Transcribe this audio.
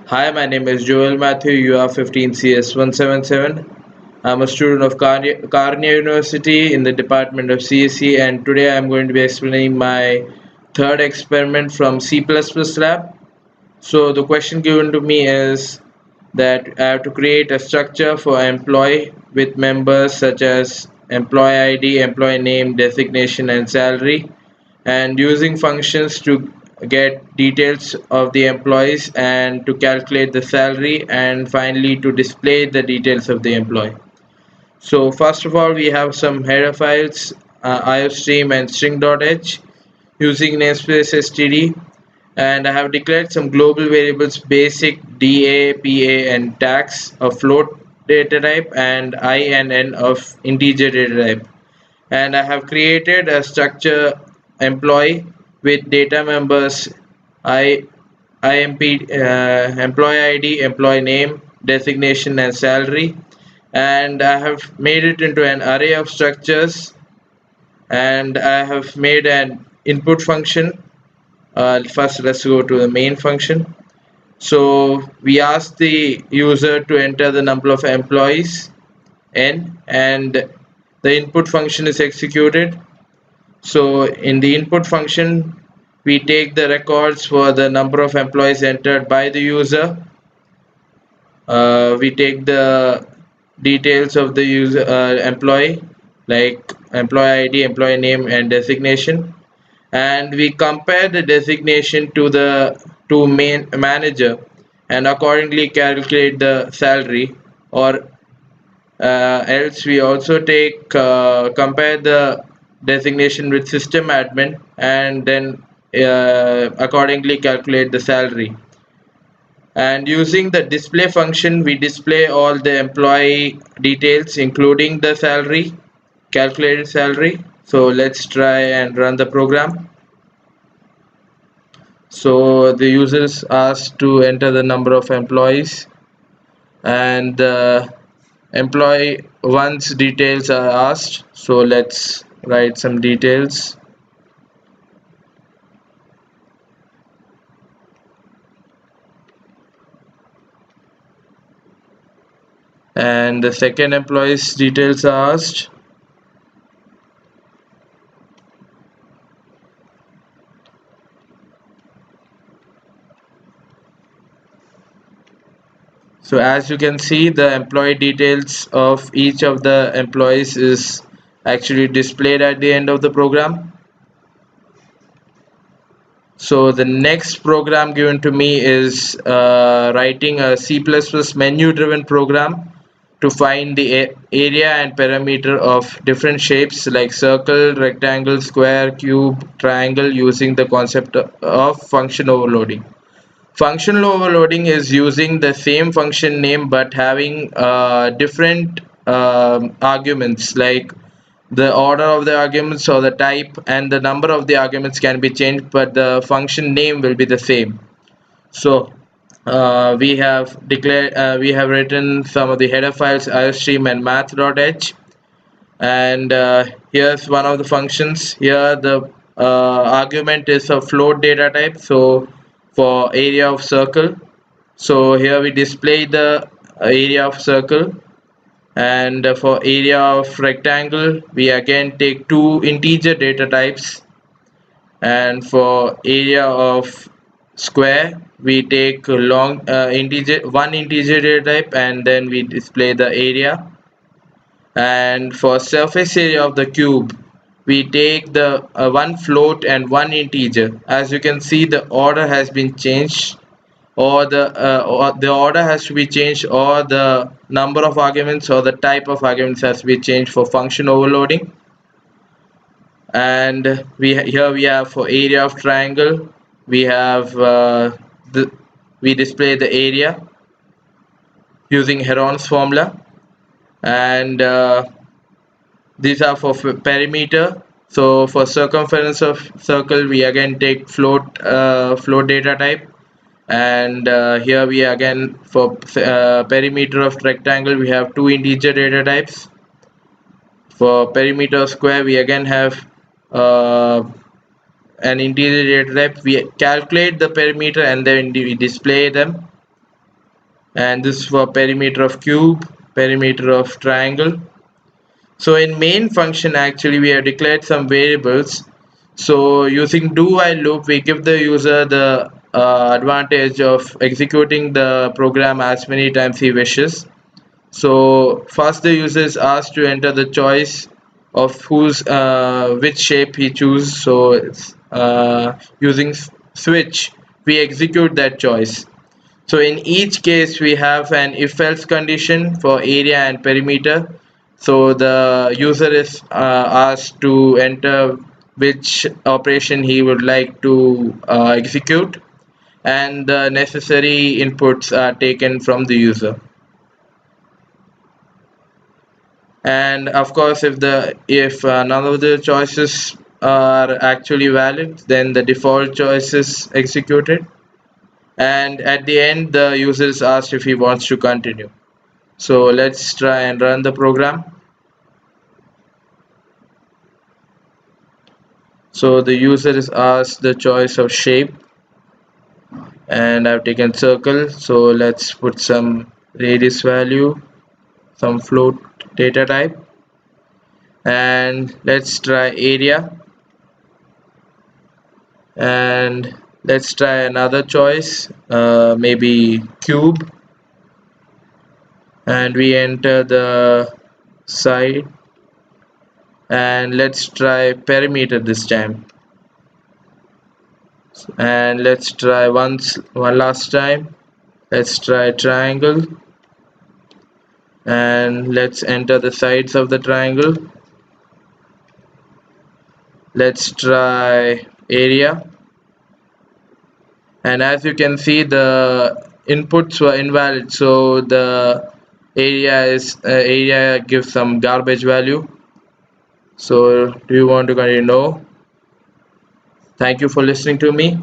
Hi, my name is Joel Matthew, UR15CS177. I'm a student of Carnegie University in the Department of CSE, and today I'm going to be explaining my third experiment from C++ lab. So the question given to me is that I have to create a structure for employee with members such as employee ID, employee name, designation, and salary, and using functions to get details of the employees and to calculate the salary, and finally to display the details of the employee. So first of all, we have some header files, iostream and string.h using namespace std, and I have declared some global variables basic, da, pa, and tags of float data type and I and n of integer data type. And I have created a structure employee with data members I, IMP, employee ID, employee name, designation, and salary. And I have made it into an array of structures, and I have made an input function. First, let's go to the main function. So we ask the user to enter the number of employees n, and the input function is executed. So in the input function, we take the records for the number of employees entered by the user. We take the details of the user employee, like employee ID, employee name, and designation, and we compare the designation to the main manager, and accordingly calculate the salary. Or else we also take compare the designation with system admin, and then accordingly calculate the salary. And using the display function, we display all the employee details including the salary, calculated salary. So let's try and run the program. So the user is asked to enter the number of employees, and the employee one's details are asked. So let's write some details. And the second employee's details are asked. So as you can see, the employee details of each of the employees is actually displayed at the end of the program. So the next program given to me is writing a C++ menu driven program to find the area and perimeter of different shapes like circle, rectangle, square, cube, triangle, using the concept of function overloading. Functional overloading is using the same function name but having different arguments, like the order of the arguments or the type and the number of the arguments can be changed, but the function name will be the same. So we have written some of the header files, iostream and math.h, and here's one of the functions. Here the argument is a float data type, so for area of circle. So here we display the area of circle, and for area of rectangle we again take two integer data types, and for area of square we take one integer data type, and then we display the area. And for surface area of the cube we take the one float and one integer. As you can see, the order has been changed, or the order has to be changed, or the number of arguments or the type of arguments has to be changed for function overloading. And here we have for area of triangle, we have we display the area using Heron's formula. And these are for perimeter. So for circumference of circle we again take float data type, and here we again for perimeter of rectangle we have two integer data types. For perimeter of square we again have an integer data type. We calculate the perimeter and then we display them. and this is for perimeter of cube, perimeter of triangle. So in main function actually we have declared some variables. So using do while loop we give the user the advantage of executing the program as many times he wishes. So first the user is asked to enter the choice of which shape he chooses. So it's using switch we execute that choice. So in each case we have an if-else condition for area and perimeter. So the user is asked to enter which operation he would like to execute, and the necessary inputs are taken from the user. And of course if none of the choices are actually valid, then the default choice is executed, and at the end the user is asked if he wants to continue. So let's try and run the program. So the user is asked the choice of shape, and I've taken circle. So let's put some radius value, some float data type, and let's try area, and let's try another choice, maybe cube, and we enter the side, and let's try perimeter this time, and let's try one last time. Let's try triangle, and let's enter the sides of the triangle. Let's try area, and as you can see the inputs were invalid, so the area gives some garbage value. So do you want to continue? No. Thank you for listening to me.